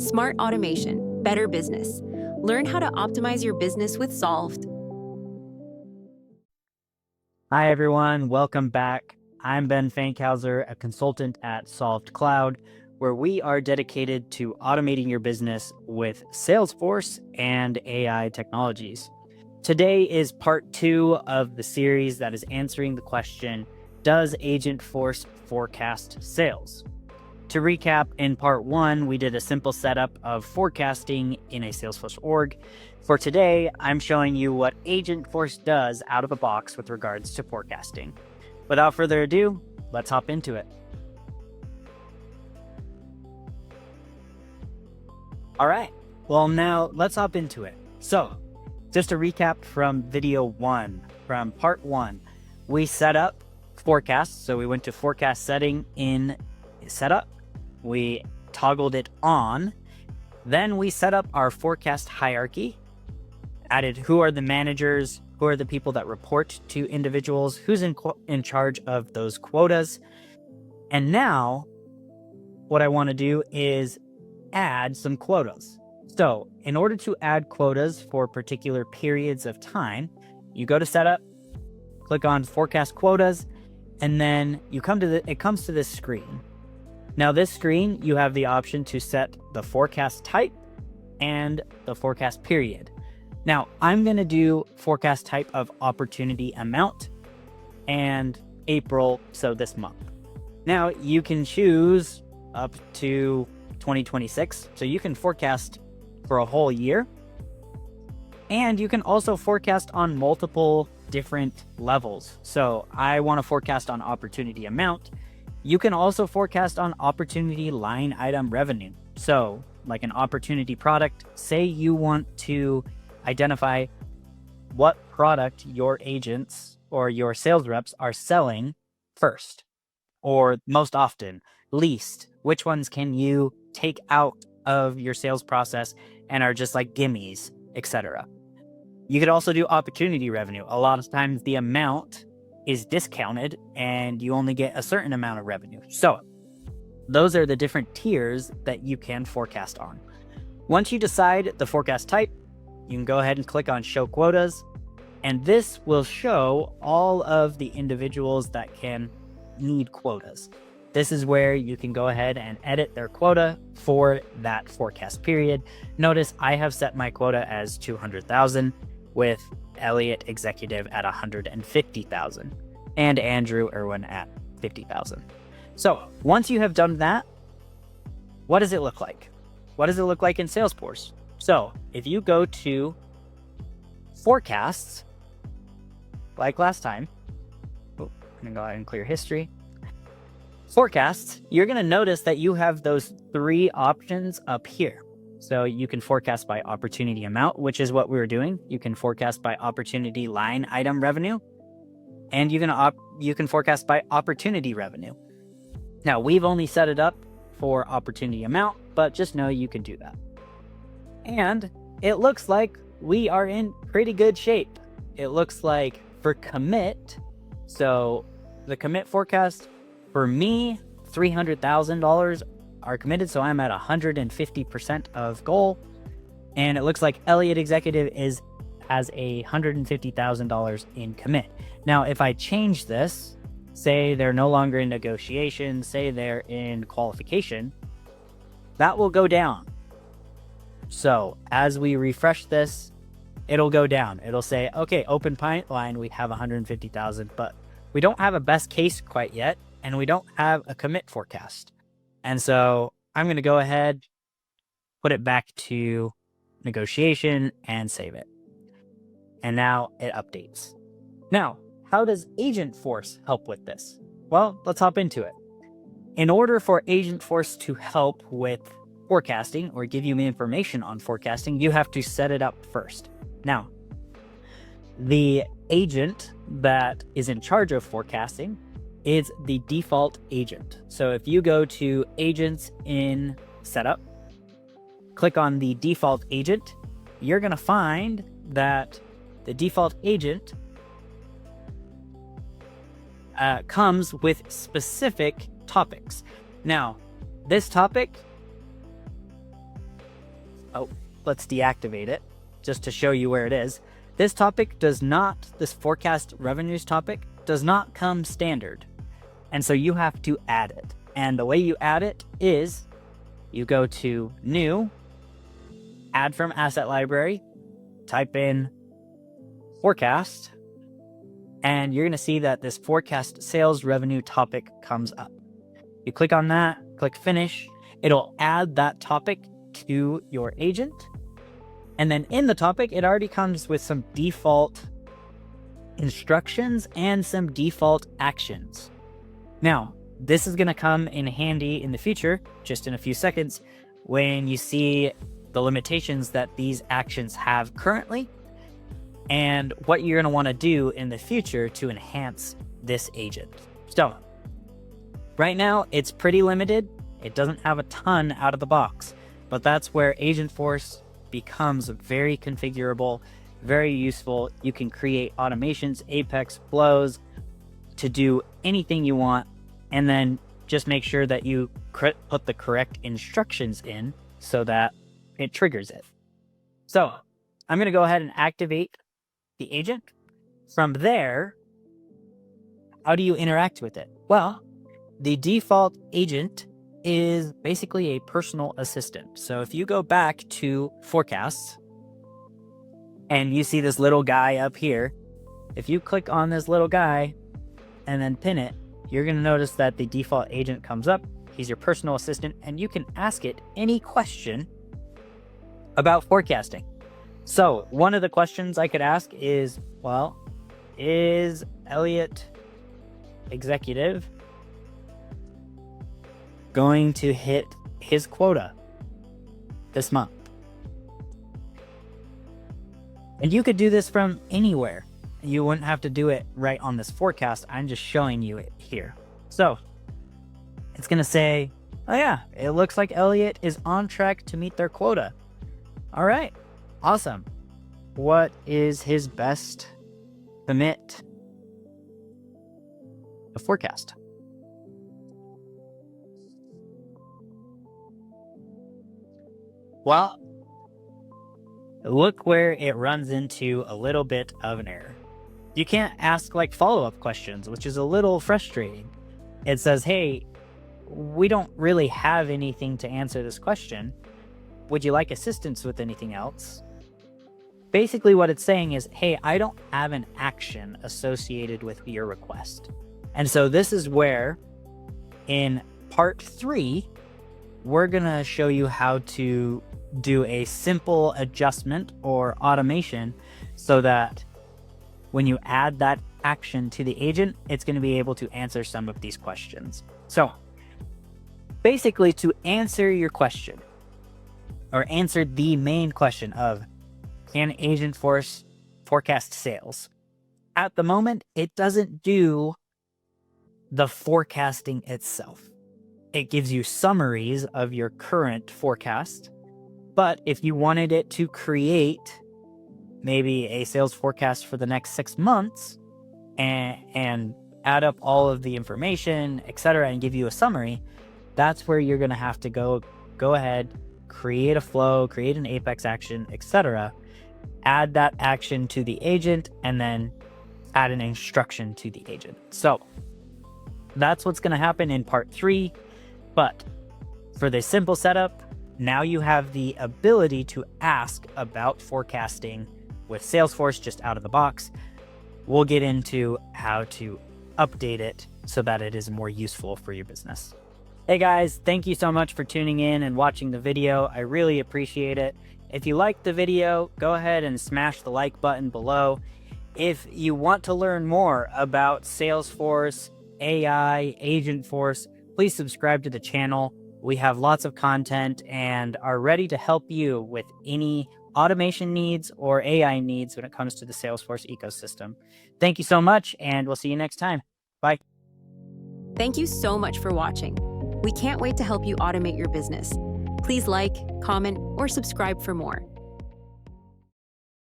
Smart automation, better business. Learn how to optimize your business with Solved. Hi, everyone. Welcome back. I'm Ben Fankhauser, a consultant at Solved Cloud, where we are dedicated to automating your business with Salesforce and AI technologies. Today is part 2 of the series that is answering the question, does Agentforce forecast sales? To recap, in part 1, we did a simple setup of forecasting in a Salesforce org. For today, I'm showing you what Agentforce does out of the box with regards to forecasting. Without further ado, let's hop into it. All right, well, now let's hop into it. So, just to recap from video 1, from part 1, we set up forecast. So we went to forecast setting in setup. We toggled it on. Then we set up our forecast hierarchy, added who are the managers, who are the people that report to individuals, who's in charge of those quotas. And now what I want to do is add some quotas. So in order to add quotas for particular periods of time, you go to setup, click on forecast quotas, and then it comes to this screen. Now this screen, you have the option to set the forecast type and the forecast period. Now I'm going to do forecast type of opportunity amount and April, so this month. Now you can choose up to 2026, so you can forecast for a whole year. And you can also forecast on multiple different levels. So I want to forecast on opportunity amount. You can also forecast on opportunity line item revenue. So like an opportunity product, say you want to identify what product your agents or your sales reps are selling first or most often, least. Which ones can you take out of your sales process and are just like gimmies, etc. You could also do opportunity revenue. A lot of times the amount is discounted and you only get a certain amount of revenue. So those are the different tiers that you can forecast on. Once you decide the forecast type, you can go ahead and click on show quotas, and this will show all of the individuals that can need quotas. This is where you can go ahead and edit their quota for that forecast period. Notice I have set my quota as 200,000 with Elliott Executive at 150,000 and Andrew Irwin at 50,000. So once you have done that, what does it look like? What does it look like in Salesforce? So if you go to forecasts, like last time, I'm gonna go ahead and clear history. Forecasts, you're gonna notice that you have those 3 options up here. So you can forecast by opportunity amount, which is what we were doing. You can forecast by opportunity line item revenue, and you can forecast by opportunity revenue. Now we've only set it up for opportunity amount, but just know you can do that. And it looks like we are in pretty good shape. It looks like for commit, so the commit forecast for me, $300,000 are committed, so I'm at 150% of goal. And it looks like Elliott Executive has $150,000 in commit. Now, if I change this, say they're no longer in negotiation, say they're in qualification, that will go down. So as we refresh this, it'll go down. It'll say, okay, open pipeline, we have 150,000, but we don't have a best case quite yet, and we don't have a commit forecast. And so I'm going to go ahead, put it back to negotiation and save it. And now it updates. Now, how does Agentforce help with this? Well, let's hop into it. In order for Agentforce to help with forecasting or give you information on forecasting, you have to set it up first. Now, the agent that is in charge of forecasting is the default agent. So if you go to agents in setup, click on the default agent, you're going to find that the default agent comes with specific topics. Now, this topic Oh, let's deactivate it just to show you where it is. This forecast revenues topic does not come standard. And so you have to add it. And the way you add it is you go to new, add from asset library, type in forecast, and you're going to see that this forecast sales revenue topic comes up. You click on that, click finish. It'll add that topic to your agent. And then in the topic, it already comes with some default instructions and some default actions. Now, this is going to come in handy in the future, just in a few seconds, when you see the limitations that these actions have currently and what you're going to want to do in the future to enhance this agent. So, right now, it's pretty limited. It doesn't have a ton out of the box, but that's where Agentforce becomes very configurable, very useful. You can create automations, Apex flows to do anything you want, and then just make sure that you put the correct instructions in so that it triggers it. So I'm going to go ahead and activate the agent. From there, how do you interact with it? Well, the default agent is basically a personal assistant. So if you go back to forecasts and you see this little guy up here, if you click on this little guy and then pin it, you're going to notice that the default agent comes up. He's your personal assistant, and you can ask it any question about forecasting. So one of the questions I could ask is, well, is Elliot executive going to hit his quota this month? And you could do this from anywhere. You wouldn't have to do it right on this forecast. I'm just showing you it here. So it's going to say, oh yeah, it looks like Elliot is on track to meet their quota. All right, awesome. What is his best commit? A forecast. Well, look where it runs into a little bit of an error. You can't ask like follow-up questions, which is a little frustrating. It says, hey, we don't really have anything to answer this question. Would you like assistance with anything else? Basically what it's saying is, hey, I don't have an action associated with your request. And so this is where in part 3, we're going to show you how to do a simple adjustment or automation so that when you add that action to the agent, it's going to be able to answer some of these questions. So basically, to answer your question or answer the main question of can Agentforce forecast sales? At the moment, it doesn't do the forecasting itself. It gives you summaries of your current forecast. But if you wanted it to create maybe a sales forecast for the next 6 months and add up all of the information, etc., and give you a summary, that's where you're going to have to go ahead, create a flow, create an Apex action, etc., add that action to the agent, and then add an instruction to the agent. So that's what's going to happen in part 3. But for the simple setup, now you have the ability to ask about forecasting with Salesforce just out of the box. We'll get into how to update it so that it is more useful for your business. Hey guys, thank you so much for tuning in and watching the video. I really appreciate it. If you liked the video, go ahead and smash the like button below. If you want to learn more about Salesforce, AI, Agentforce, please subscribe to the channel. We have lots of content and are ready to help you with any automation needs or AI needs when it comes to the Salesforce ecosystem. Thank you so much, and we'll see you next time. Bye. Thank you so much for watching. We can't wait to help you automate your business. Please like, comment, or subscribe for more.